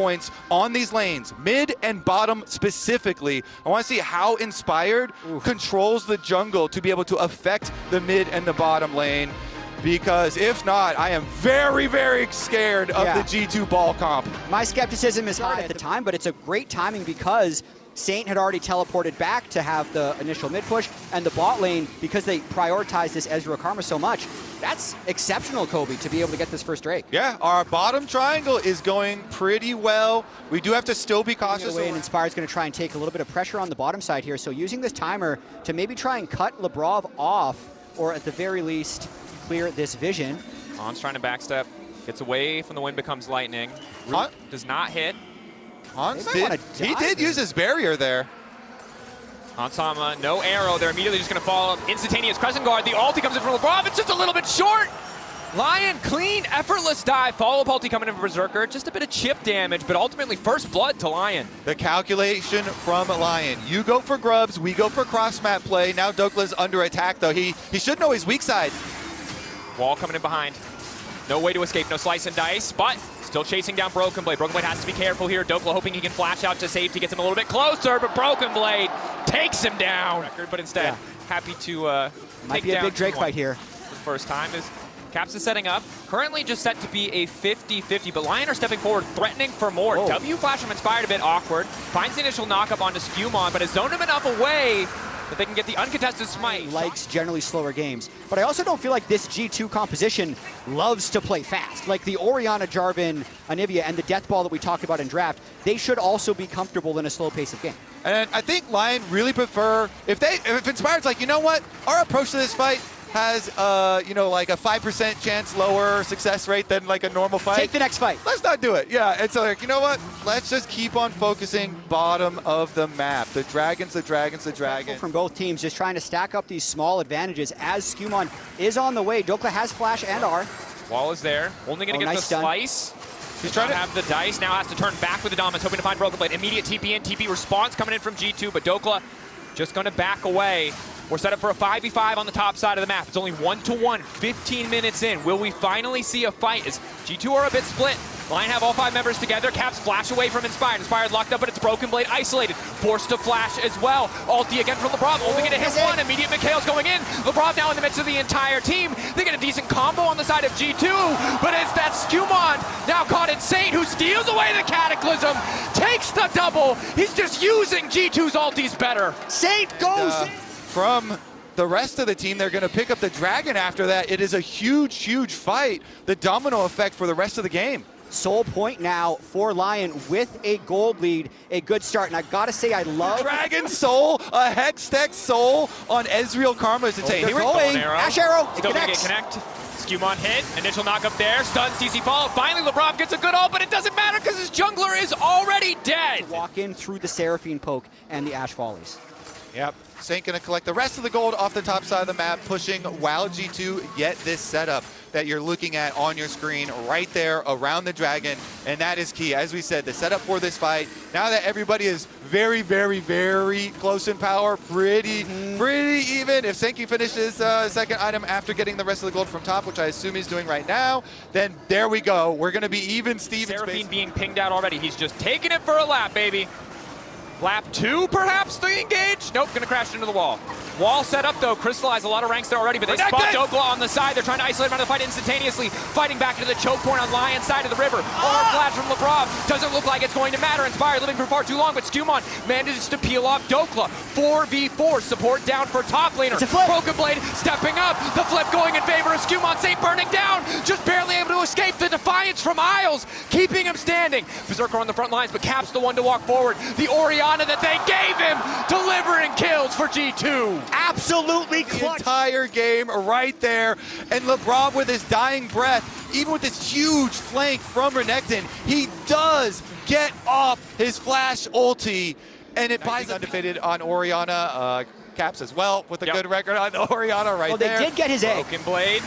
points on these lanes, mid and bottom specifically. I want to see how Inspired controls the jungle to be able to affect the mid and the bottom lane. Because if not, I am very, very scared of the G2 ball comp. My skepticism is high at the time, but it's a great timing because Saint had already teleported back to have the initial mid push, and the bot lane, because they prioritize this Ezreal Karma so much, that's exceptional, Kobe, to be able to get this first Drake. Yeah, our bottom triangle is going pretty well. We do have to still be cautious. And Inspired's going to try and take a little bit of pressure on the bottom side here, so using this timer to maybe try and cut Labrov off, or at the very least, clear this vision. On's trying to backstep, gets away from the wind, becomes lightning. Root does not hit. He did use his barrier there. Hansama, no arrow. They're immediately just going to follow up. Instantaneous Crescent Guard. The ulti comes in from LeBron. It's just a little bit short. LYON, clean, effortless dive. Follow-up ulti coming in from Berserker. Just a bit of chip damage, but ultimately first blood to LYON. The calculation from LYON. You go for grubs, we go for cross-map play. Now Dokla's under attack, though. He should know his weak side. Wall coming in behind. No way to escape, no slice and dice, but still chasing down Broken Blade. Broken Blade has to be careful here. Dokla hoping he can flash out to safety, gets him a little bit closer, but Broken Blade takes him down. But instead, happy to might be a big Drake fight here. The first time is Caps is setting up. Currently just set to be a 50-50, but LYON are stepping forward, threatening for more. W flash from Inspired a bit awkward. Finds the initial knockup onto Skewmon, but has zoned him enough away that they can get the uncontested smite. Likes generally slower games. But I also don't feel like this G2 composition loves to play fast. Like the Orianna, Jarvan, Anivia, and the Death Ball that we talked about in draft, they should also be comfortable in a slow pace of game. And I think LYON really prefer, if Inspired's like, you know what, our approach to this fight has, like a 5% chance lower success rate than like a normal fight. Take the next fight. Let's not do it. Yeah, it's like, you know what? Let's just keep on focusing bottom of the map. The dragons, the dragons, the dragons. From both teams, just trying to stack up these small advantages as Skewmon is on the way. Dokla has flash and R. Wall is there. Only going to get the slice. He's trying to have the dice. Now has to turn back with the dominance, hoping to find Broken Blade. Immediate TP in, TP response coming in from G2, but Dokla just going to back away. We're set up for a 5v5 on the top side of the map. It's only 1-1, 15 minutes in. Will we finally see a fight? As G2 are a bit split. LYON have all 5 members together. Caps flash away from Inspired. Inspired locked up, but it's Broken Blade isolated. Forced to flash as well. Ulti again from LeBron. Only going to hit one. Immediate Mikhail's going in. LeBron now in the midst of the entire team. They get a decent combo on the side of G2, but it's that Skewmon now caught in Saint, who steals away the Cataclysm, takes the double. He's just using G2's ultis better. Saint goes from the rest of the team. They're going to pick up the dragon after that. It is a huge, huge fight. The domino effect for the rest of the game. Soul point now for LYON with a gold lead. A good start. And I got to say, I love Dragon Soul, a Hextech Soul on Ezreal Karma. It's insane. Here we're going. Ash Arrow. Still going to get connect. Skewmon hit. Initial knock up there. Stun, CC follow. Finally, LeBron gets a good ult, but it doesn't matter because his jungler is already dead. Walk in through the Seraphine poke and the Ash Volleys. Yep. Saint going to collect the rest of the gold off the top side of the map, pushing while G2 get this setup that you're looking at on your screen right there around the dragon, and that is key. As we said, the setup for this fight, now that everybody is very, very, very close in power, pretty even. If Saint can finish his second item after getting the rest of the gold from top, which I assume he's doing right now, then there we go. We're going to be even Steven. Seraphine being pinged out already. He's just taking it for a lap, baby. Lap 2, perhaps, the engage? Nope, gonna crash into the wall. Wall set up, though. Crystallize a lot of ranks there already, but they spot Dokla on the side. They're trying to isolate him out of the fight instantaneously. Fighting back into the choke point on LYON's side of the river. Hard flash from Labrov. Doesn't look like it's going to matter. Inspired living for far too long, but Skewmon manages to peel off Dokla. 4v4, support down for top laner. Broken Blade stepping up. The flip going in favor of Skewmon. Saint burning down. Just barely able to escape the Defiance from Isles, keeping him standing. Berserker on the front lines, but Cap's the one to walk forward. The Orianna that they gave him, delivering kills for G2. Absolutely clutch. The entire game right there. And LeBron with his dying breath, even with this huge flank from Renekton, he does get off his flash ulti, and it buys undefeated on Orianna. Caps as well with a good record on Orianna right there. Well, they did get his egg. Broken Blade.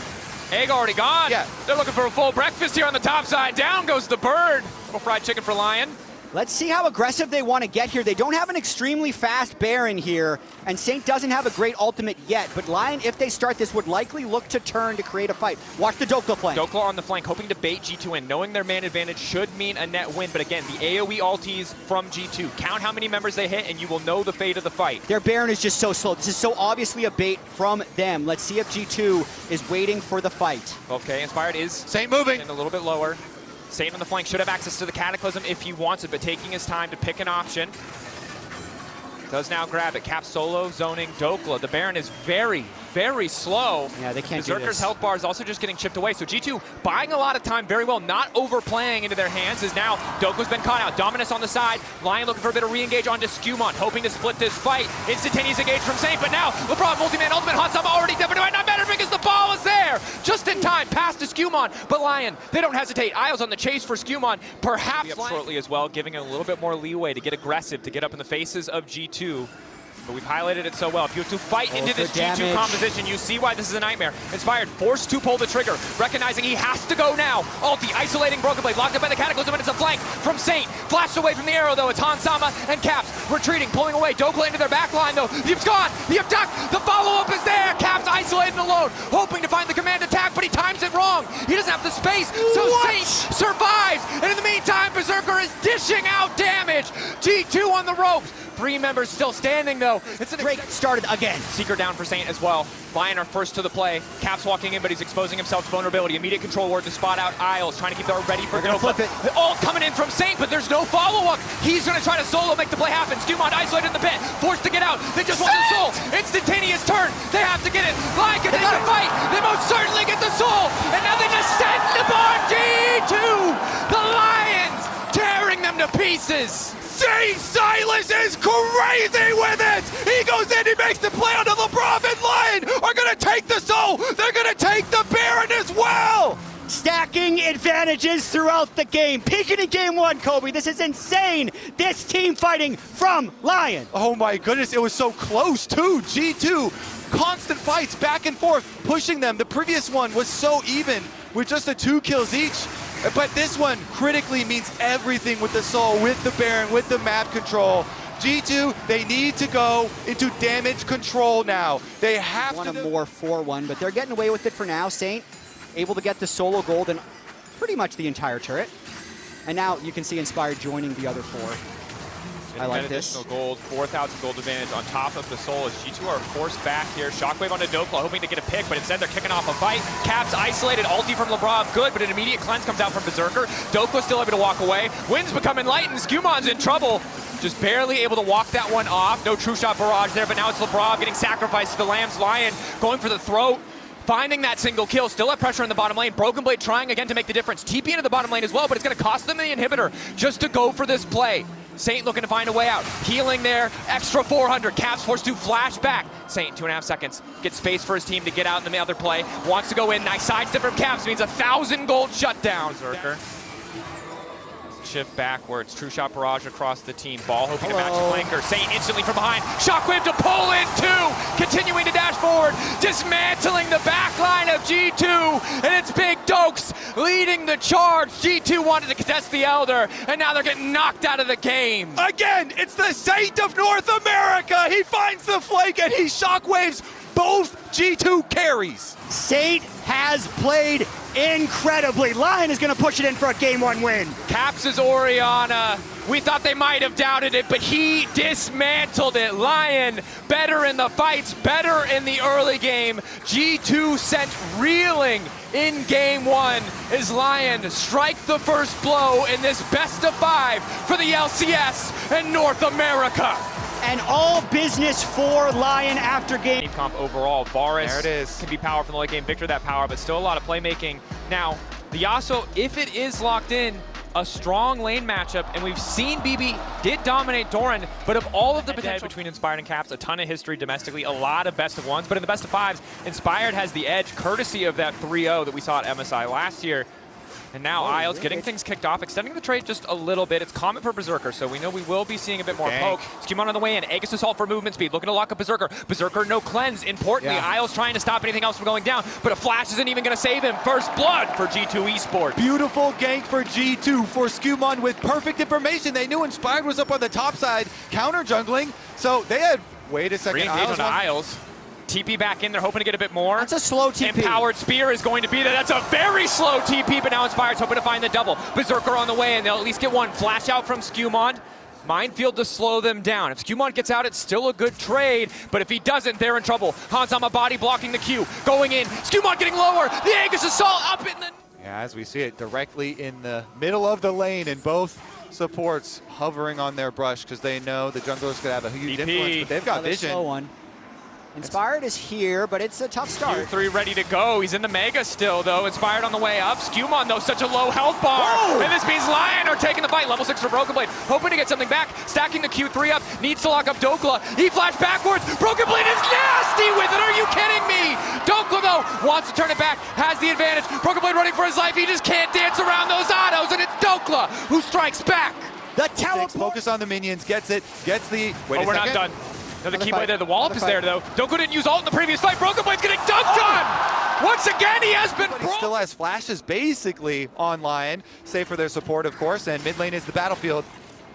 Egg already gone. Yeah. They're looking for a full breakfast here on the top side. Down goes the bird. Little fried chicken for LYON. Let's see how aggressive they want to get here. They don't have an extremely fast Baron here, and Saint doesn't have a great ultimate yet, but LYON, if they start this, would likely look to turn to create a fight. Watch the Dokla flank. Dokla on the flank, hoping to bait G2 in, knowing their man advantage should mean a net win, but again, the AoE ultis from G2. Count how many members they hit, and you will know the fate of the fight. Their Baron is just so slow. This is so obviously a bait from them. Let's see if G2 is waiting for the fight. Okay, Inspired is Saint moving. A little bit lower. Saint on the flank should have access to the Cataclysm if he wants it, but taking his time to pick an option. Does now grab it. Cap solo, zoning Dokla. The Baron is very, very slow. Yeah, they can't do Berserker's this. health bar is also just getting chipped away. So G2 buying a lot of time very well, not overplaying into their hands, as now Dokla's been caught out. Dominus on the side. LYON looking for a bit of re-engage onto Skewmon, hoping to split this fight. Instantaneous engage from Saint, but now LeBron multi-man ultimate. Hansama already dead, but it might not matter because the ball is there. Just in time, pass to Skewmon, but LYON, they don't hesitate. Isles on the chase for Skewmon. Perhaps up shortly as well, giving it a little bit more leeway to get aggressive, to get up in the faces of G2. But we've highlighted it so well. If you have to fight into this G2 composition, you see why this is a nightmare. Inspired, forced to pull the trigger, recognizing he has to go now. Ulti, isolating Broken Blade, locked up by the Cataclysm, and it's a flank from Saint. Flashed away from the arrow, though. It's Hansama and Caps retreating, pulling away. Dokla into their back line, though. You've gone, you've ducked, the follow-up is there. Caps isolated and alone, hoping to find the command attack, but he times it wrong. He doesn't have the space, so Saint survives. And in the meantime, Berserker is dishing out damage. G2 on the ropes. 3 members still standing, though. It's a Drake started again. Seeker down for Saint as well. LYON are first to the play. Caps walking in, but he's exposing himself to vulnerability. Immediate control ward to spot out Isles, trying to keep their ready for They're gonna flip it. The ult coming in from Saint, but there's no follow-up. He's gonna try to solo make the play happen. Skewmon isolated in the pit, forced to get out. They just want the soul. Instantaneous turn. They have to get it. LYON can take the fight. They most certainly get the soul. And now they just stand the bar. G2. The Lions tearing them to pieces. Saint Silas is crazy with it! He goes in, he makes the play onto LeBron, and LYON are gonna take the soul! They're gonna take the Baron as well! Stacking advantages throughout the game. Peaking in game 1, Kobe. This is insane. This team fighting from LYON. Oh my goodness, it was so close too. G2, constant fights back and forth, pushing them. The previous one was so even with just the 2 kills each. But this one critically means everything with the soul, with the Baron, with the map control. G2, they need to go into damage control now. They have want to a more 4-1, but they're getting away with it for now. Saint able to get the solo gold and pretty much the entire turret. And now you can see Inspired joining the other 4. I like this. Additional gold, 4,000 gold advantage on top of the soul as G2 are forced back here. Shockwave onto Dokla, hoping to get a pick, but instead they're kicking off a fight. Caps isolated, ulti from LeBron, good, but an immediate cleanse comes out from Berserker. Dokla still able to walk away. Wind's becoming light, and Skewmon's in trouble. Just barely able to walk that one off. No true shot barrage there, but now it's LeBron getting sacrificed to the Lambs. LYON going for the throat. Finding that single kill, still have pressure in the bottom lane. Broken Blade trying again to make the difference. TP into the bottom lane as well, but it's going to cost them the inhibitor just to go for this play. Saint looking to find a way out. Healing there, extra 400. Caps forced to flash back. Saint, 2.5 seconds. Gets space for his team to get out in the other play. Wants to go in. Nice sidestep from Caps. Means 1,000 gold shutdown. Berserker. Shift backwards. True shot barrage across the team. Ball hoping to match the flanker. Saint instantly from behind. Shockwave to pull in 2. Continuing to dash forward. Dismantling the back line of G2. And it's Big Dokes leading the charge. G2 wanted to contest the Elder. And now they're getting knocked out of the game. Again, it's the Saint of North America. He finds the flank and he shockwaves both G2 carries. Saint has played incredibly. LYON is going to push it in for a game 1 win. Caps is Oriana. We thought they might have doubted it, but he dismantled it. LYON better in the fights, better in the early game. G2 sent reeling in game 1 as LYON strike the first blow in this best of 5 for the LCS and North America. And all business for LYON after game. Comp overall, Varus there it is. Can be powerful in the late game, Victor that power, but still a lot of playmaking. Now, the Yasuo, if it is locked in, a strong lane matchup, and we've seen BB did dominate Doran, but of all of the potential between Inspired and Caps, a ton of history domestically, a lot of best of 1s, but in the best of 5s, Inspired has the edge courtesy of that 3-0 that we saw at MSI last year. And now IO's getting things kicked off, extending the trade just a little bit. It's Comet for Berserker, so we know we will be seeing a bit more poke. Skewmon on the way in. Aegis Assault for movement speed, looking to lock up Berserker. Berserker, no cleanse. Importantly, IO's trying to stop anything else from going down, but a flash isn't even going to save him. First blood for G2 Esports. Beautiful gank for G2 for Skewmon with perfect information. They knew Inspired was up on the top side, counter jungling, so they had, wait a second, re-engage on Isles. TP back in, they're hoping to get a bit more. That's a slow TP. Empowered Spear is going to be there. That's a very slow TP, but now Inspired's hoping to find the double. Berserker on the way, and they'll at least get one. Flash out from Skewmon. Minefield to slow them down. If Skewmon gets out, it's still a good trade, but if he doesn't, they're in trouble. Hanzama body blocking the Q. Going in, Skewmon getting lower. The Aegis Assault up in the... Yeah, as we see it directly in the middle of the lane, and both supports hovering on their brush because they know the junglers could have a huge influence, but they've got vision. Slow one. Inspired is here, but it's a tough start. Q3 ready to go. He's in the Mega still, though. Inspired on the way up. Skewmon, though, such a low health bar. Whoa! And this means LYON are taking the fight. Level 6 for Broken Blade. Hoping to get something back. Stacking the Q3 up. Needs to lock up Dokla. He flashed backwards. Broken Blade is nasty with it. Are you kidding me? Dokla, though, wants to turn it back. Has the advantage. Broken Blade running for his life. He just can't dance around those autos, and it's Dokla who strikes back. The teleport. Focus on the minions. Gets it. Gets the... Wait a we're second. not done. Another Keyblade there. The wall-up is there, though. Dokla didn't use ult in the previous fight. Broken Blade's getting dunked on! Once again, he has been... But he still has flashes basically on LYON, save for their support, of course, and mid lane is the battlefield.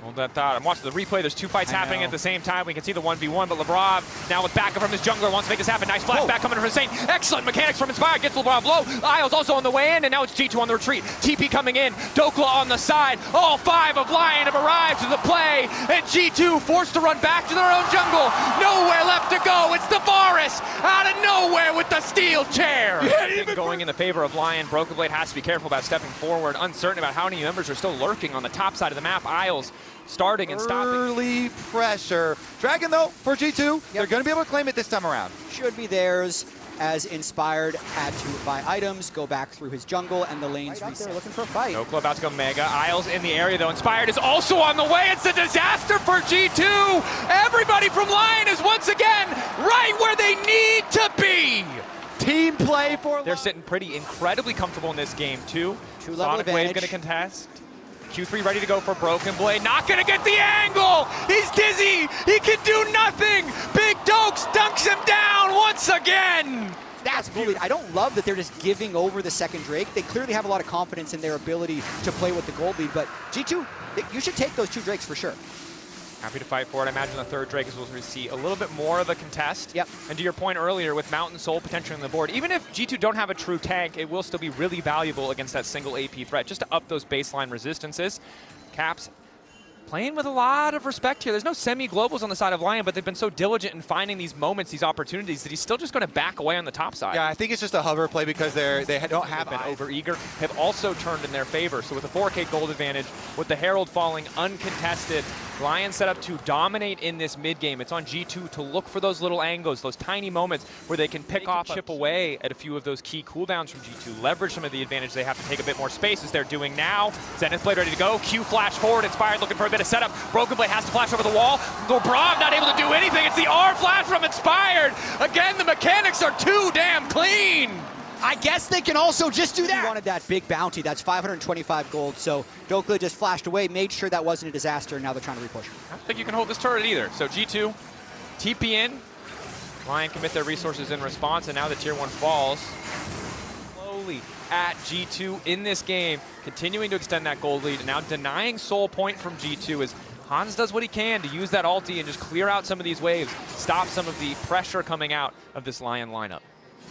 Hold that thought. I'm watching the replay. There's two fights happening at the same time. We can see the 1v1, but Lebrov now with backup from his jungler wants to make this happen. Nice flashback coming from Saint. Excellent mechanics from Inspired. Gets Lebrov low. Isles also on the way in, and now it's G2 on the retreat. TP coming in. Dokla on the side. All 5 of LYON have arrived to the play, and G2 forced to run back to their own jungle. Nowhere left to go. It's Tavares out of nowhere with the steel chair. Going in the favor of LYON. Broken Blade has to be careful about stepping forward. Uncertain about how many members are still lurking on the top side of the map. Isles starting and stopping. Early pressure. Dragon, though, for G2, they're going to be able to claim it this time around. Should be theirs, as Inspired had to buy items, go back through his jungle, and the lanes reset. Looking for a fight. Dokla about to go Mega. Isles in the area, though. Inspired is also on the way. It's a disaster for G2. Everybody from LYON is once again right where they need to be. Team play for... They're sitting pretty incredibly comfortable in this game, too. Sonic Wave going to contest. Q3 ready to go for Broken Blade. Not going to get the angle. He's dizzy. He can do nothing. Big Dokes dunks him down once again. That's bullied. I don't love that they're just giving over the second Drake. They clearly have a lot of confidence in their ability to play with the gold lead, but G2, you should take those 2 Drakes for sure. Happy to fight for it. I imagine the third Drake is will see a little bit more of a contest. Yep. And to your point earlier, with Mountain Soul potentially on the board, even if G2 don't have a true tank, it will still be really valuable against that single AP threat, just to up those baseline resistances. Caps playing with a lot of respect here. There's no semi-globals on the side of LYON, but they've been so diligent in finding these moments, these opportunities, that he's still just going to back away on the top side. Yeah, I think it's just a hover play because they don't have been over-eager, have also turned in their favor. So with a 4K gold advantage, with the Herald falling uncontested, LYON set up to dominate in this mid-game. It's on G2 to look for those little angles, those tiny moments where they can pick off, chip away at a few of those key cooldowns from G2, leverage some of the advantage they have to take a bit more space as they're doing now. Zenith Blade ready to go, Q flash forward, Inspired looking for a bit of setup. Broken Blade has to flash over the wall. Lebrov not able to do anything. It's the R flash from Inspired. Again, the mechanics are too damn clean. I guess they can also just do that. He wanted that big bounty. That's 525 gold. So Dokla just flashed away, made sure that wasn't a disaster, and now they're trying to repush. I don't think you can hold this turret either. So G2, TP in. LYON commit their resources in response, and now the tier 1 falls. Slowly at G2 in this game, continuing to extend that gold lead, and now denying soul point from G2 as Hans does what he can to use that ulti and just clear out some of these waves, stop some of the pressure coming out of this LYON lineup.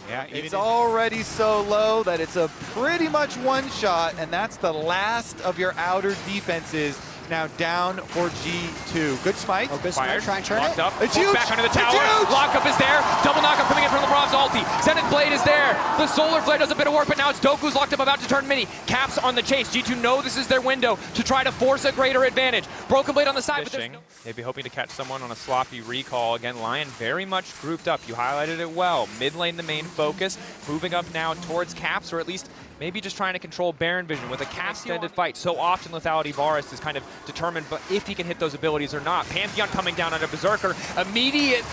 Yeah, it's already so low that it's a pretty much one shot, and that's the last of your outer defenses now down for G2. Good smite. Oh, good smite. Try and turn Locked it. up. It's huge. Back under the tower. It's huge. Lockup is there. Double knockup coming in from Lebrov's ulti. Zenith Blade is there. The Solar Flare does a bit of work, but now it's Doku's locked up, about to turn mini. Caps on the chase. G2 know this is their window to try to force a greater advantage. Broken Blade on the side. Maybe hoping to catch someone on a sloppy recall. Again, LYON very much grouped up. You highlighted it well. Mid lane the main focus. Moving up now towards Caps, or at least maybe just trying to control Baron Vision with a cast-ended fight. So often Lethality Varus is kind of determined but if he can hit those abilities or not. Pantheon coming down on a Berserker. Immediate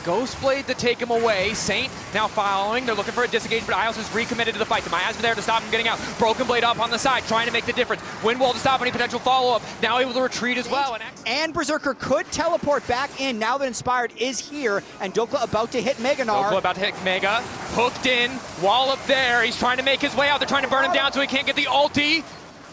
Ghost Blade to take him away. Saint now following. They're looking for a disengage, but Isles is recommitted to the fight. The Miasma there to stop him getting out. Broken Blade up on the side, trying to make the difference. Wind Wall to stop any potential follow-up. Now able to retreat as well. And Berserker could teleport back in now that Inspired is here, and Dokla about to hit Meganar. Dokla about to hit Mega. Hooked in. Wall up there. He's trying to make his way out. They're trying to burn him down so he can't get the ulti.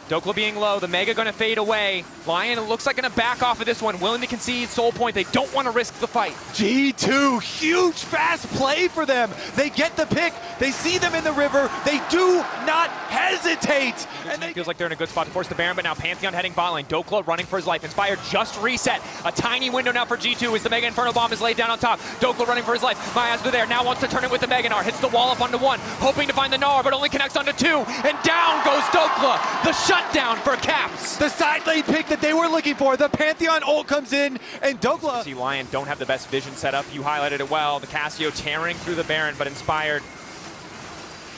Dokla being low, the Mega gonna fade away. LYON, it looks like gonna back off of this one, willing to concede Soul Point. They don't want to risk the fight. G2, huge fast play for them. They get the pick, they see them in the river, they do not hesitate. And it feels like they're in a good spot to force the Baron, but now Pantheon heading bot lane. Dokla running for his life. Inspired just reset. A tiny window now for G2 as the Mega Inferno Bomb is laid down on top. Dokla running for his life. Miasma there, now wants to turn it with the Meganar. Hits the wall up onto one, hoping to find the Gnar, but only connects onto two. And down goes Dokla. The shutdown for Caps. The side lane pick that they were looking for. The Pantheon ult comes in, and Dokla. See, LYON don't have the best vision set up. You highlighted it well. The Cassio tearing through the Baron, but Inspired.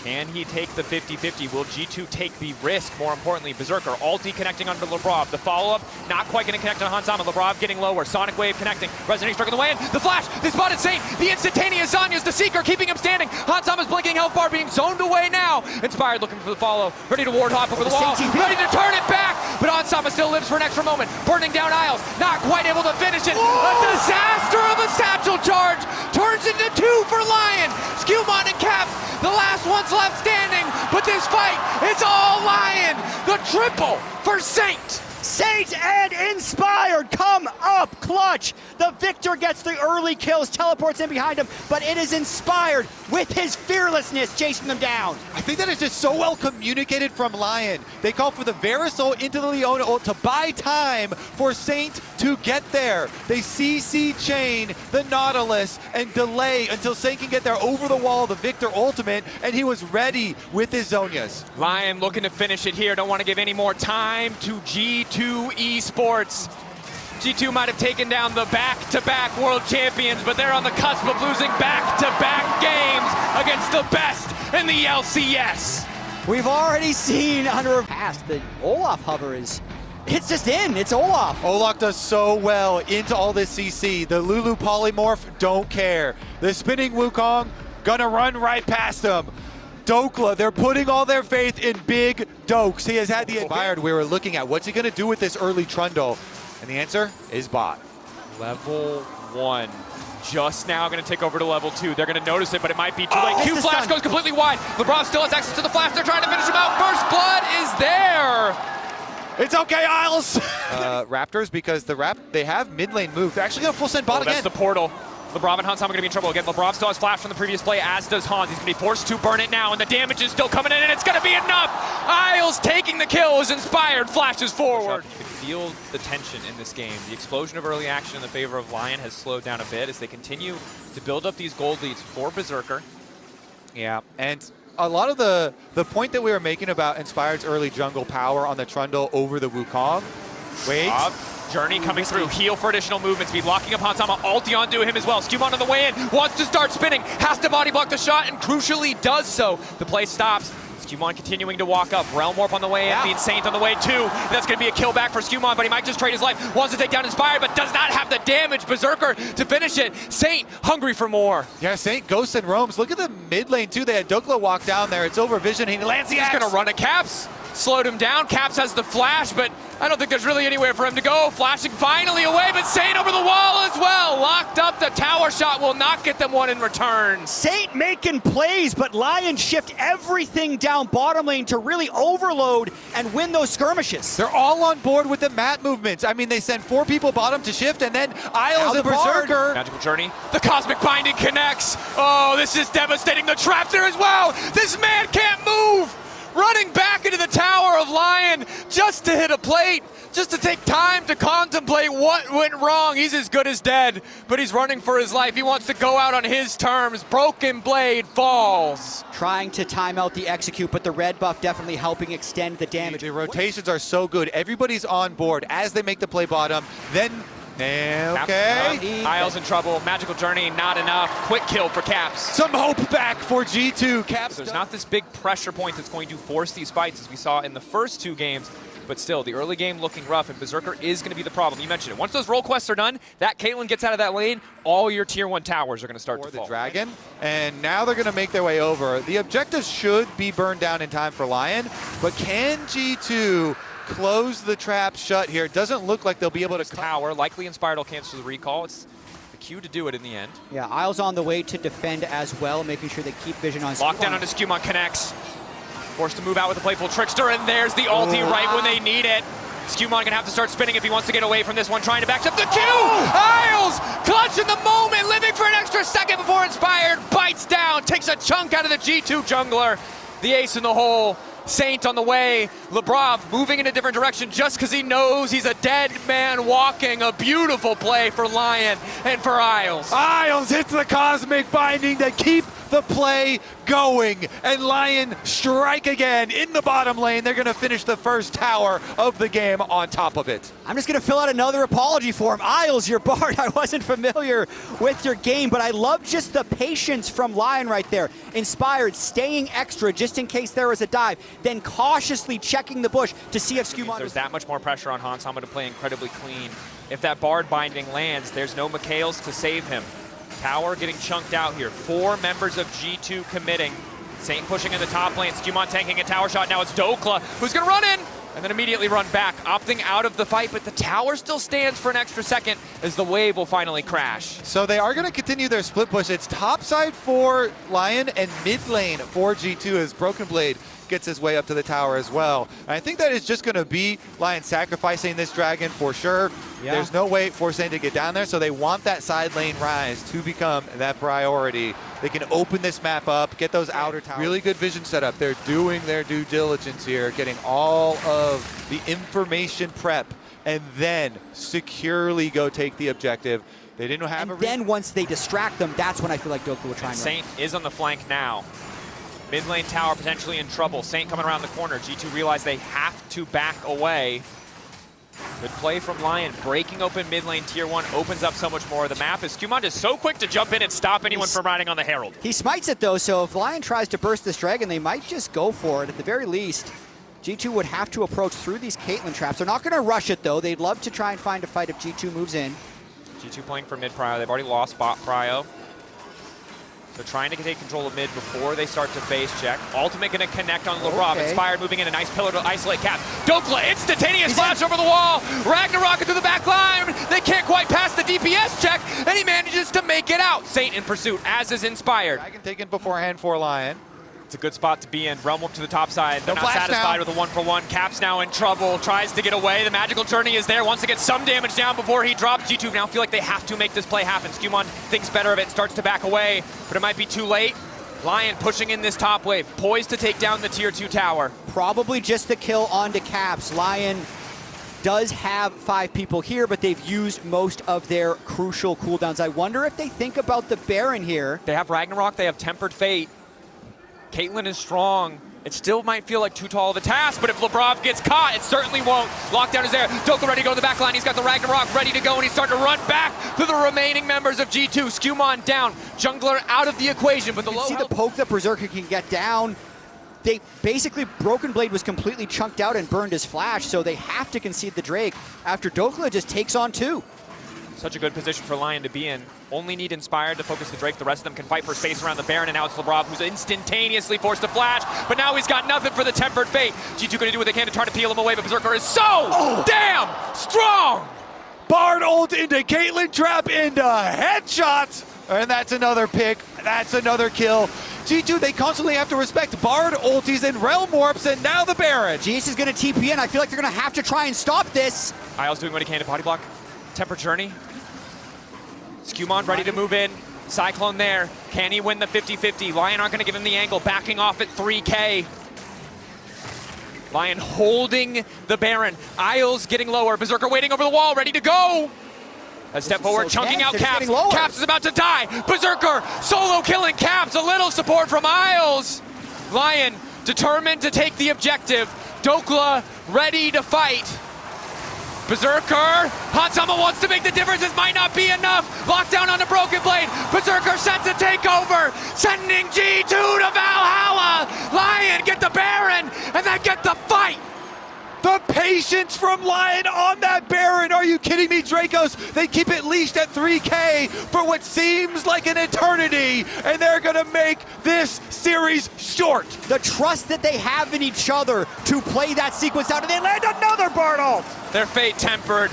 Can he take the 50-50? Will G2 take the risk? More importantly, Berserker, ulti connecting onto Labrov. The follow-up, not quite going to connect on Hansama. Labrov getting lower. Sonic Wave connecting. Resonating Strike on the way in. The flash, they spotted Saint. The instantaneous Zanya's the Seeker, keeping him standing. Hansama's blinking health bar being zoned away now. Inspired looking for the follow. Ready to ward hop over the wall. Ready to turn it back. But Hansama still lives for an extra moment. Burning down Isles. Not quite able to finish it. A disaster of a satchel charge. Turns into two for LYON. Skewmon and Caps, the last one's left standing, but this fight, it's all LYON. The triple for Saint. Saint and Inspired come up clutch. The Victor gets the early kills, teleports in behind him, but it is Inspired with his fearlessness chasing them down. I think that is just so well communicated from LYON. They call for the Varus ult into the Leona ult to buy time for Saint to get there. They CC chain the Nautilus and delay until Saint can get there over the wall, the Victor ultimate, and he was ready with his Zonias. LYON looking to finish it here. Don't want to give any more time to G2 Esports. G2 might have taken down the back-to-back world champions, but they're on the cusp of losing back-to-back games against the best in the LCS. We've already seen under past the Olaf hover is, it's just in, it's Olaf. Olaf does so well into all this CC. The Lulu polymorph, don't care. The spinning Wukong, gonna run right past him. Dokla, they're putting all their faith in Big Dokes. He has had the Inspired. We were looking at what's he gonna do with this early Trundle, and the answer is bot. Level 1. Just now going to take over to level 2. They're going to notice it, but it might be too late. Q flash goes completely wide. LeBron still has access to the flash. They're trying to finish him out. First blood is there. It's okay, Isles. Raptors, because they have mid lane move. They're actually going to full send bot again. That's the portal. Lebrov and Hansama are going to be in trouble again. Lebrov still has flash from the previous play, as does Hans. He's going to be forced to burn it now, and the damage is still coming in, and it's going to be enough. Isles taking the kill as Inspired flashes forward. You can feel the tension in this game. The explosion of early action in the favor of LYON has slowed down a bit as they continue to build up these gold leads for Berserker. Yeah, and a lot of the point that we were making about Inspired's early jungle power on the Trundle over the Wukong. Wait. Journey coming through, heal for additional movement speed, locking up Hansama, ulti onto him as well. Skewmon on the way in, wants to start spinning, has to body block the shot, and crucially does so. The play stops. Skewmon continuing to walk up. Realm Warp on the way in, means Saint on the way too. That's going to be a kill back for Skewmon, but he might just trade his life. Wants to take down Inspired, but does not have the damage. Berserker to finish it. Saint hungry for more. Yeah, Saint ghosts and roams. Look at the mid lane too. They had Dokla walk down there. It's over vision. He lands the axe. He's going to run at Caps. Slowed him down. Caps has the flash, but I don't think there's really anywhere for him to go. Flashing finally away, but Saint over the wall as well. Locked up. The tower shot will not get them one in return. Saint making plays, but LYON shift everything down bottom lane to really overload and win those skirmishes. They're all on board with the mat movements. I mean, they send 4 people bottom to shift, and then Isles and Berserker. Magical Journey. The Cosmic Binding connects. Oh, this is devastating. The trap there as well. This man can't move. Running back into the tower of LYON just to hit a plate, just to take time to contemplate what went wrong. He's as good as dead, but he's running for his life. He wants to go out on his terms. Broken Blade falls. Trying to time out the execute, but the red buff definitely helping extend the damage. The rotations are so good. Everybody's on board as they make the play bottom. Then, okay. Isles in trouble. Magical Journey, not enough. Quick kill for Caps. Some hope back for G2. Caps. There's not this big pressure point that's going to force these fights as we saw in the first 2 games. but still, the early game looking rough, and Berserker is going to be the problem. You mentioned it. Once those role quests are done, that Caitlyn gets out of that lane, all your tier 1 towers are going to start to fall. The Dragon, and now they're going to make their way over. The objectives should be burned down in time for LYON, but can G2 close the trap shut here? It doesn't look like they'll be able to. Tower, likely Inspired will cancel the recall. It's the cue to do it in the end. Yeah, Isles on the way to defend as well, making sure they keep vision on Lockdown onto Skewmon connects. Forced to move out with a playful Trickster, and there's the ulti right when they need it. Skewmon gonna have to start spinning if he wants to get away from this one, trying to backstep the Q! Isles clutching the moment, living for an extra second before Inspired bites down, takes a chunk out of the G2 jungler. The ace in the hole. Saint on the way. Lebrov moving in a different direction just because he knows he's a dead man walking. A beautiful play for LYON and for Isles. Isles hits the cosmic binding to keep the play going, and LYON strike again in the bottom lane. They're gonna finish the first tower of the game on top of it. I'm just gonna fill out another apology form. Isles, your Bard, I wasn't familiar with your game, but I love just the patience from LYON right there. Inspired, staying extra just in case there was a dive, then cautiously checking the bush to see if Skewmon. There's that much more pressure on Hans Sama to play incredibly clean. If that Bard binding lands, there's no Mikhails to save him. Tower getting chunked out here. 4 members of G2 committing. Saint pushing in the top lane. Skewmon tanking a tower shot. Now it's Dokla who's going to run in and then immediately run back, opting out of the fight, but the tower still stands for an extra second as the wave will finally crash. So they are going to continue their split push. It's top side for LYON and mid lane for G2 as Broken Blade gets his way up to the tower as well. And I think that is just going to be LYON sacrificing this dragon for sure. Yeah. There's no way for Saint to get down there, so they want that side lane rise to become that priority. They can open this map up, get those outer towers. Really good vision setup. They're doing their due diligence here, getting all of the information prep, and then securely go take the objective. They didn't have and then once they distract them, that's when I feel like Dokla will try and Saint is on the flank now. Mid lane tower potentially in trouble. Saint coming around the corner. G2 realize they have to back away. Good play from LYON, breaking open mid lane tier 1, opens up so much more of the map. As Skewmon is so quick to jump in and stop anyone from riding on the Herald. He smites it though, so if LYON tries to burst this dragon, they might just go for it. At the very least, G2 would have to approach through these Caitlyn traps. They're not going to rush it though. They'd love to try and find a fight if G2 moves in. G2 playing for mid prio. They've already lost bot prio. So trying to take control of mid before they start to phase check. Ultimate going to connect on Lebrov. Okay. Inspired moving in a nice pillar to isolate Cap. Dokla, instantaneous flash over the wall. Ragnarok through the back line. They can't quite pass the DPS check, and he manages to make it out. Saint in pursuit, as is Inspired. Dragon taken beforehand for LYON. It's a good spot to be in. Realm up to the top side. They're not satisfied with a 1-for-1. Cap's now in trouble. Tries to get away. The magical journey is there. Wants to get some damage down before he drops. G2 now feel like they have to make this play happen. Skewmon thinks better of it. Starts to back away, but it might be too late. LYON pushing in this top wave. Poised to take down the tier 2 tower. Probably just the kill onto Caps. LYON does have 5 people here, but they've used most of their crucial cooldowns. I wonder if they think about the Baron here. They have Ragnarok. They have Tempered Fate. Caitlyn is strong. It still might feel like too tall of a task, but if Lebrov gets caught, it certainly won't. Lockdown is there. Dokla ready to go to the back line. He's got the Ragnarok ready to go, and he's starting to run back to the remaining members of G2. Skewmon down. Jungler out of the equation, but the low see the poke that Berserker can get down. They basically, Broken Blade was completely chunked out and burned his flash, so they have to concede the Drake after Dokla just takes on 2. Such a good position for LYON to be in. Only need Inspired to focus the Drake. The rest of them can fight for space around the Baron, and now it's Lebrov who's instantaneously forced to flash, but now he's got nothing for the Tempered Fate. G2 gonna do what they can to try to peel him away, but Berserker is so damn strong! Bard ult into Caitlyn trap into headshot, and that's another pick. That's another kill. G2, they constantly have to respect Bard ultis and Realm Warps, and now the Baron. GS is gonna TP in. I feel like they're gonna have to try and stop this. Isles doing what he can to body block. Tempered Journey. Skewmon ready to move in. Cyclone there. Can he win the 50-50? LYON aren't going to give him the angle. Backing off at 3K. LYON holding the Baron. Isles getting lower. Berserker waiting over the wall, ready to go. A step forward, chunking out Caps. Caps is about to die. Berserker solo killing Caps. A little support from Isles. LYON determined to take the objective. Dokla ready to fight. Berserker, Hans Sama wants to make the difference. This might not be enough. Lockdown on the Broken Blade. Berserker set to take over, sending G2 to Valhalla. LYON get the Baron, and then get the fight. The patience from LYON on that Baron. Are you kidding me, Dracos? They keep it leashed at 3K for what seems like an eternity, and they're gonna make this series short. The trust that they have in each other to play that sequence out, and they land another burn ult. Their fate tempered,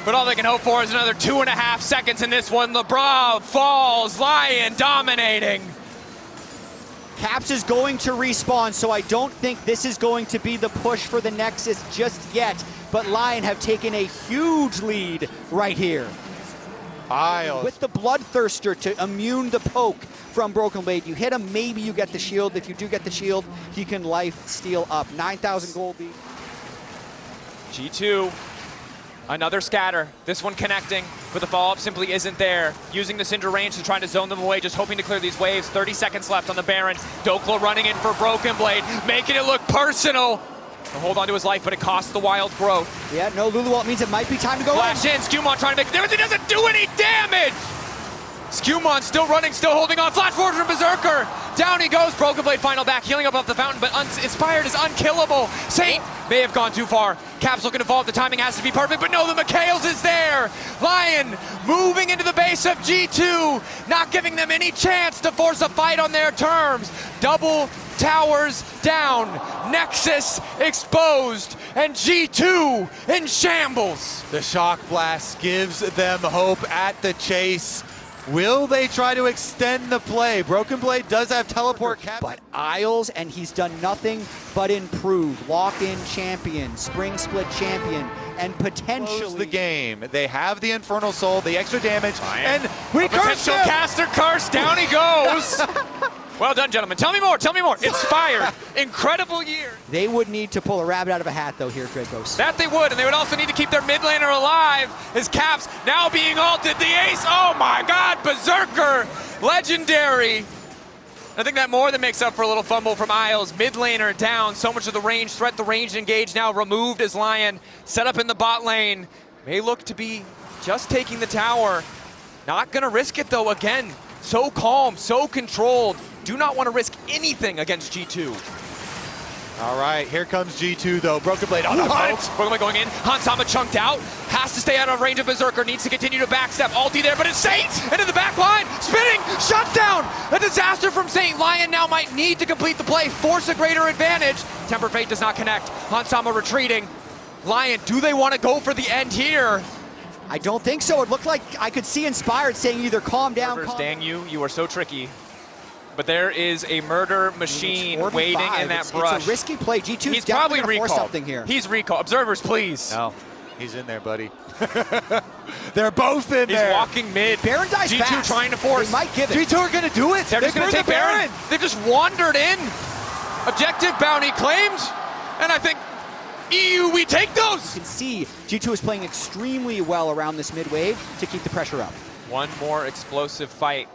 but all they can hope for is another 2.5 seconds in this one. LeBron falls, LYON dominating. Caps is going to respawn, so I don't think this is going to be the push for the Nexus just yet, but LYON have taken a huge lead right here. Isles. With the Bloodthirster to immune the poke from Broken Blade. You hit him, maybe you get the shield. If you do get the shield, he can life steal up. 9,000 gold lead. G2, another scatter. This one connecting, but the follow-up simply isn't there. Using the Syndra range to try to zone them away, just hoping to clear these waves. 30 seconds left on the Baron. Dokla running in for Broken Blade, making it look personal. To hold on to his life, but it costs the wild growth. Yeah, no Lulu ult means it might be time to go Flash in, Skewmon trying to make a difference. He doesn't do any damage! Skewmon still running, still holding on. Flash forward from Berserker. Down he goes. Broken Blade final back, healing up off the fountain, but Inspired is unkillable. Saint may have gone too far. Caps looking to fall. The timing has to be perfect, but no, the Mikhails is there. LYON moving into the base of G2, not giving them any chance to force a fight on their terms. Double towers down, Nexus exposed, and G2 in shambles. The Shock Blast gives them hope at the chase. Will they try to extend the play? Broken Blade does have teleport cap. But Isles, and he's done nothing but improve. Lock-in champion, spring split champion, and potentially close the game. They have the Infernal Soul, the extra damage, and we potential caster curse. Down he goes. Well done, gentlemen. Tell me more, tell me more. Inspired, incredible year. They would need to pull a rabbit out of a hat, though, here, Dracos. That they would, and they would also need to keep their mid laner alive. His Caps now being ulted. The ace, oh my God, Berserker, legendary. I think that more than makes up for a little fumble from Isles. Mid laner down, so much of the range threat, the range engage now removed as LYON set up in the bot lane. May look to be just taking the tower. Not gonna risk it though, again. So calm, so controlled. Do not want to risk anything against G2. All right, here comes G2 though. Broken Blade on the hunt. Broken Blade going in. Hansama chunked out. Has to stay out of range of Berserker. Needs to continue to backstep. Ulti there, but it's Saint into the back line. Spinning, shut down. A disaster from Saint. LYON now might need to complete the play, force a greater advantage. Temper Fate does not connect. Hansama retreating. LYON, do they want to go for the end here? I don't think so. It looked like I could see Inspired saying either calm down. Dang you are so tricky. But there is a murder machine waiting in that brush. It's a risky play. G2's he's probably recalled something here. He's recalled. Observers, please. No, he's in there, buddy. They're both in He's there. He's walking mid. Baron dies G2 fast. trying to force. They might give it. G2 are going to do it. They're just going to take Baron. They just wandered in. Objective bounty claimed. And I think EU, we take those. You can see G2 is playing extremely well around this mid wave to keep the pressure up. One more explosive fight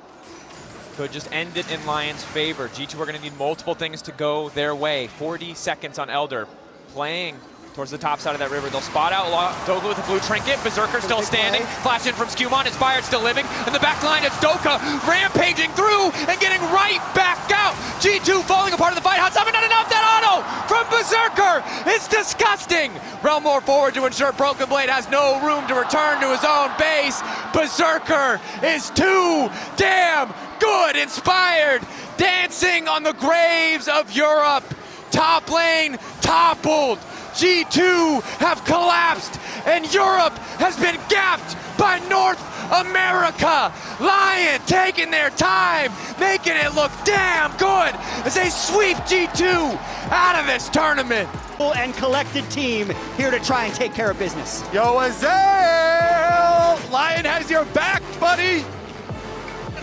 could just end it in LYON's favor. G2 are going to need multiple things to go their way. 40 seconds on Elder. Playing towards the top side of that river. They'll spot out Doka with a blue trinket. Berserker still standing. Flash in from Skewmon. Inspired still living. In the back line, it's Doka rampaging through and getting right back out. G2 falling apart in the fight. Hansama, not enough. That auto from Berserker. It's disgusting. Realm more forward to ensure Broken Blade has no room to return to his own base. Berserker is too damn good. Inspired dancing on the graves of Europe. Top lane toppled. G2 have collapsed, and Europe has been gapped by North America. LYON taking their time, making it look damn good as they sweep G2 out of this tournament. And collected team here to try and take care of business. Yo, Azael! LYON has your back, buddy!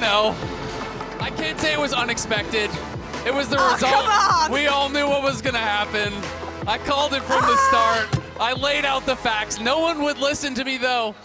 No, I can't say it was unexpected. It was the result. Come on. We all knew what was gonna happen. I called it from the start. I laid out the facts. No one would listen to me, though.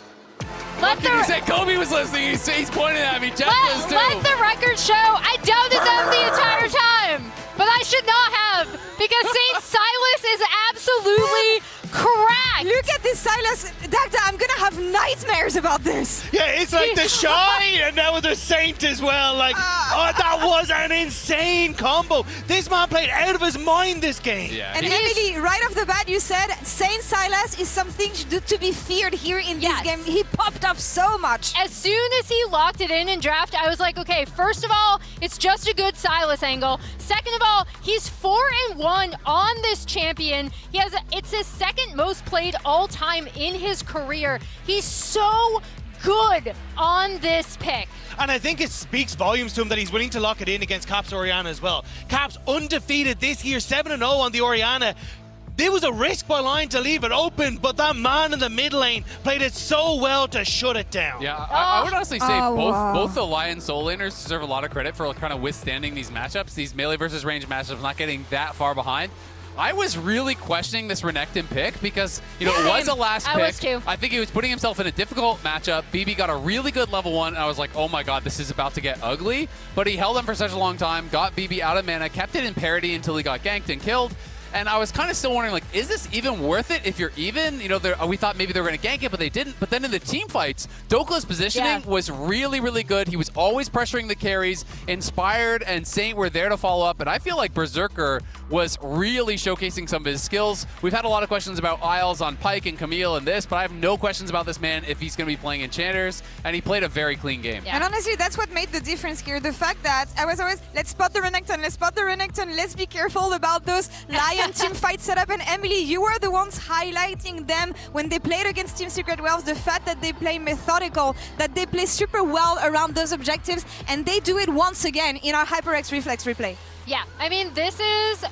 What can you say? Kobe was listening. He's pointing at me. Jeff was too. Let the record show I doubted them the entire time, but I should not have, because St. Silas is absolutely cracked. Look at this Silas. Dagda, I'm gonna have nightmares about this. Yeah, it's like the Shy and now with the Saint as well. Like, Oh, that was an insane combo. This man played out of his mind this game. Yeah. And Emily, right off the bat, you said Saint Silas is something to be feared here in this game. He popped off so much. As soon as he locked it in draft, I was like, okay, first of all, it's just a good Silas angle. Second of all, he's 4-1 on this champion. It's his second most played all time in his career. He's so good on this pick. And I think it speaks volumes to him that he's willing to lock it in against Caps Oriana as well. Caps undefeated this year, 7-0 on the Oriana. There was a risk by LYON to leave it open, but that man in the mid lane played it so well to shut it down. Yeah, I would honestly say both the LYON soul laners deserve a lot of credit for kind of withstanding these matchups, these melee versus range matchups, not getting that far behind. I was really questioning this Renekton pick because, you know, it was a last pick. I was too. I think he was putting himself in a difficult matchup. BB got a really good level 1, and I was like, oh my god, this is about to get ugly. But he held him for such a long time, got BB out of mana, kept it in parity until he got ganked and killed. And I was kind of still wondering, like, is this even worth it if you're even? You know, we thought maybe they were going to gank it, but they didn't. But then in the team fights, Dokla's positioning was really, really good. He was always pressuring the carries. Inspired and Saint were there to follow up. And I feel like Berserker was really showcasing some of his skills. We've had a lot of questions about Isles on Pyke and Camille and this, but I have no questions about this man if he's going to be playing Enchanters. And he played a very clean game. Yeah. And honestly, that's what made the difference here. The fact that I was always, let's spot the Renekton, let's be careful about those LYON team fight setup. And Emily, you were the ones highlighting them when they played against Team Secret Wells, the fact that they play methodical, that they play super well around those objectives, and they do it once again in our HyperX Reflex replay. Yeah, I mean, this is,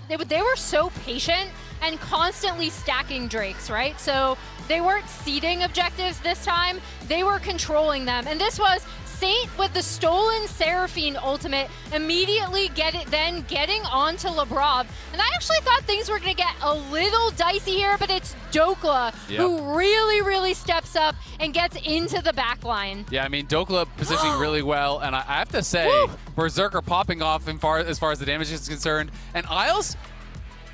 they were so patient and constantly stacking Drakes, right? So they weren't seeding objectives this time, they were controlling them. And this was Saint with the stolen Seraphine ultimate, immediately getting onto Labrov. And I actually thought things were going to get a little dicey here, but it's Dokla who really, really steps up and gets into the back line. Yeah, I mean, Dokla positioning really well, and I have to say, Berserker popping off as far as the damage is concerned. And Isles,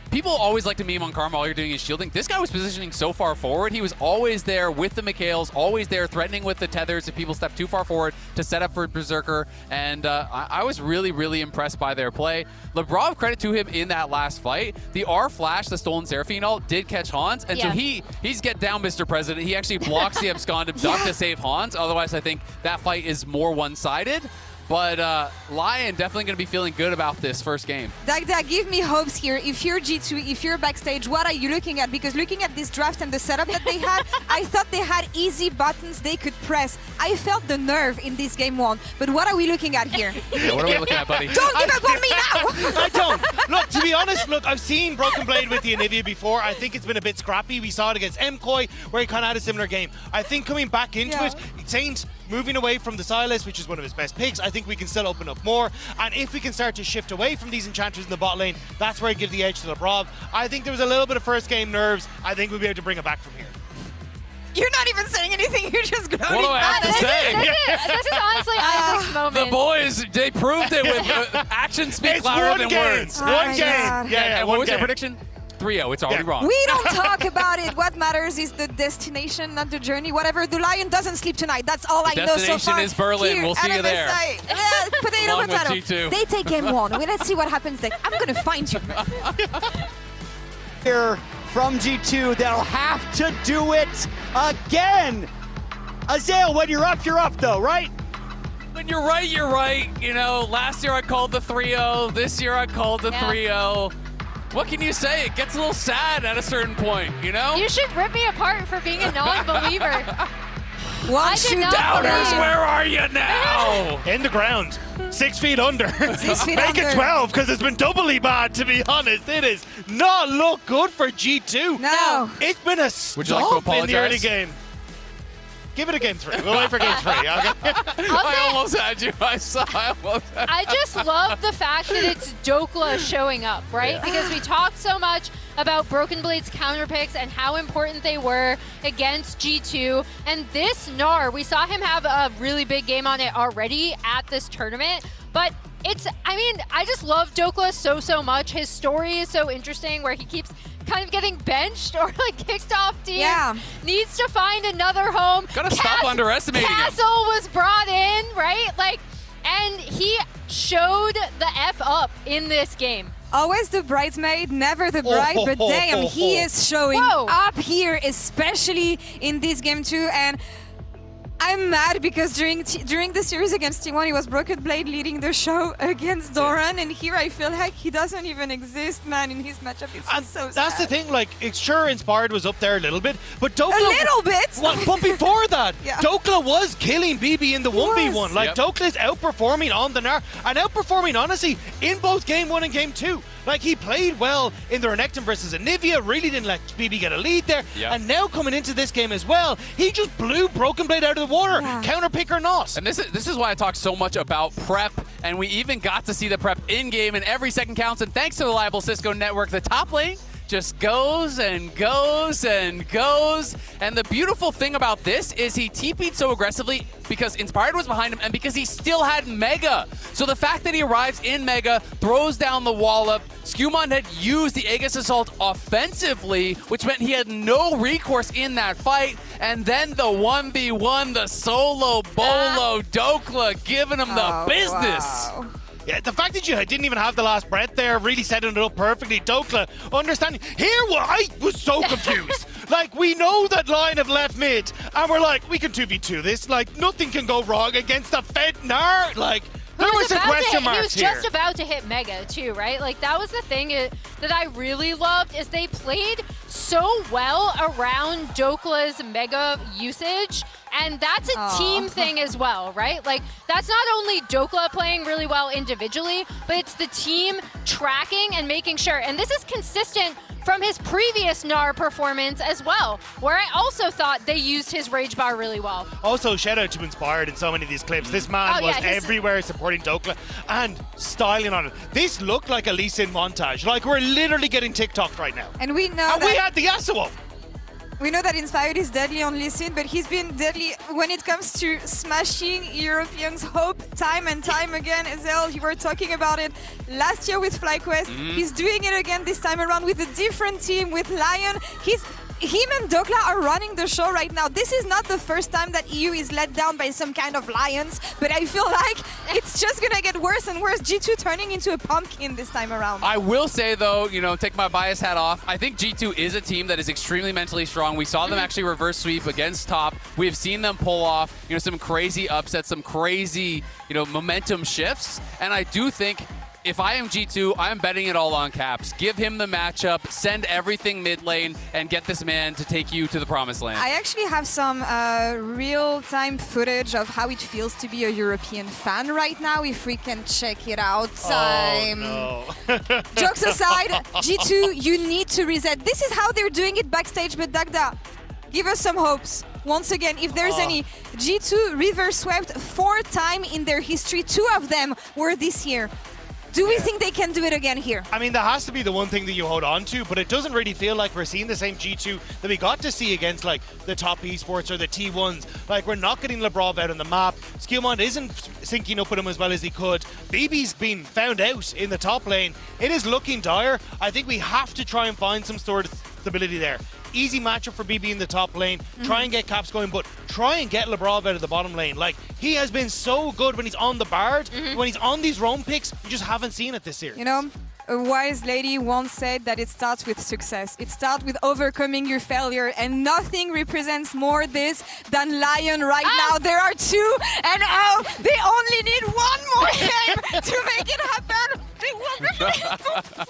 people always like to meme on Karma, all you're doing is shielding. This guy was positioning so far forward. He was always there with the Mikhails, always there threatening with the tethers if people step too far forward to set up for Berserker. And I was really, really impressed by their play. Labrov, credit to him in that last fight. The R flash, the stolen Seraphine ult, did catch Hans. And so he's get down, Mr. President. He actually blocks the abscond duck to save Hans. Otherwise, I think that fight is more one-sided. But LYON definitely going to be feeling good about this first game. Dagda, give me hopes here. If you're G2, if you're backstage, what are you looking at? Because looking at this draft and the setup that they had, I thought they had easy buttons they could press. I felt the nerve in this game 1. But what are we looking at here? Yeah, what are we looking at, buddy? Don't give up on me now! I don't. Look, to be honest, I've seen Broken Blade with the Anivia before. I think it's been a bit scrappy. We saw it against MKOI, where he kind of had a similar game. I think coming back into it, Saint moving away from the Silas, which is one of his best picks, I think we can still open up more. And if we can start to shift away from these enchanters in the bot lane, that's where I give the edge to Labrov. I think there was a little bit of first game nerves. I think we'll be able to bring it back from here. You're not even saying anything, you're just gloating. What do I have to say? This is honestly Isaac's moment. The boys, they proved it with actions speak louder than words. One game. Yeah, what was your prediction? 3-0, it's already wrong. We don't talk about it. What matters is the destination, not the journey. Whatever, the LYON doesn't sleep tonight. That's all I know so far. Destination is Berlin. Here, we'll see you there. Potato, Along potato. with G2. They take game 1. Let's see what happens next. I'm going to find you. Here from G2, they'll have to do it again. Azael, when you're up though, right? When you're right, you're right. You know, last year I called the 3-0. This year I called the 3-0. What can you say? It gets a little sad at a certain point, you know? You should rip me apart for being a non-believer. Doubters, where are you now? In the ground. 6 feet under. 6 feet Make under. it 12, because it's been doubly bad, to be honest. It is not look good for G2. No. It's been a Would you like to stomp in the early apologize? game. Give it a game 3. We'll wait for game 3. Okay? I almost had you. I just love the fact that it's Dokla showing up, right? Yeah. Because we talked so much about Broken Blade's counter picks and how important they were against G2. And this Gnar, we saw him have a really big game on it already at this tournament. But I just love Dokla so much. His story is so interesting where he keeps kind of getting benched or like kicked off teams. Yeah. Needs to find another home. Gotta stop underestimating him. Castle was brought in, right? Like, and he showed the F up in this game. Always the bridesmaid, never the bride, but damn, he is showing up here, especially in this game too. And I'm mad because during the series against T1, he was Broken Blade leading the show against Doran, and here I feel like he doesn't even exist, man, in his matchup. It's so sad. That's the thing, like, it's sure Inspired was up there a little bit, but Dokla... A little bit! But before that, Dokla was killing BB in the 1v1. Like, Dokla's outperforming on the Gnar, and outperforming, honestly, in both Game 1 and Game 2. Like, he played well in the Renekton versus Anivia, really didn't let BB get a lead there, and now coming into this game as well, he just blew Broken Blade out of the water, counter pick or not. And this is why I talk so much about prep, and we even got to see the prep in-game, and every second counts, and thanks to the reliable Cisco network, the top lane just goes and goes and goes. And the beautiful thing about this is he TP'd so aggressively because Inspired was behind him and because he still had Mega. So the fact that he arrives in Mega, throws down the wallop, Skewmon had used the Aegis Assault offensively, which meant he had no recourse in that fight. And then the 1v1, the solo bolo Dokla giving him the business. Wow. Yeah, the fact that you didn't even have the last breath there, really setting it up perfectly. Dokla, understanding. Here, I was so confused. Like, we know that LYON have left mid, and we're like, we can 2v2 this. Like, nothing can go wrong against the Fed Gnar. Like, there was some question marks here. He was just about to hit Mega, too, right? Like, that was the thing that I really loved, is they played so well around Dokla's Mega usage. And that's a team thing as well, right? Like, that's not only Dokla playing really well individually, but it's the team tracking and making sure. And this is consistent from his previous Gnar performance as well, where I also thought they used his Rage Bar really well. Also, shout out to Inspired in so many of these clips. This man was everywhere supporting Dokla and styling on it. This looked like a Lee Sin montage. Like, we're literally getting TikToked right now. And we know we had the Yasuo. We know that Inspired is deadly on Lee Sin, but he's been deadly when it comes to smashing Europeans' hope time and time again. Ezel, you were talking about it last year with FlyQuest. He's doing it again this time around with a different team, with LYON. Him and Dokla are running the show right now. This is not the first time that EU is let down by some kind of Lions, but I feel like it's just gonna get worse and worse. G2 turning into a pumpkin this time around. I will say though, you know, take my bias hat off, I think G2 is a team that is extremely mentally strong. We saw them actually reverse sweep against top. We have seen them pull off, you know, some crazy upsets, some crazy, you know, momentum shifts. And I do think if I am G2, I'm betting it all on Caps. Give him the matchup, send everything mid lane, and get this man to take you to the promised land. I actually have some real-time footage of how it feels to be a European fan right now, if we can check it out. Jokes aside, G2, you need to reset. This is how they're doing it backstage, but Dagda, give us some hopes. Once again, if there's any, G2 reverse swept 4 times in their history. 2 of them were this year. Do we think they can do it again here? I mean, that has to be the one thing that you hold on to, but it doesn't really feel like we're seeing the same G2 that we got to see against, like, the top esports or the T1s. Like, we're not getting Lebrov out on the map. Skewmon isn't syncing up with him as well as he could. BB's been found out in the top lane. It is looking dire. I think we have to try and find some sort of stability there. Easy matchup for BB in the top lane. Try and get Caps going, but try and get Lebrov out of the bottom lane. Like, he has been so good when he's on the Bard. When he's on these roam picks, you just haven't seen it this series. You know, a wise lady once said that it starts with success. It starts with overcoming your failure, and nothing represents more this than LYON right now. There are 2, and they only need 1 more game to make it happen. They will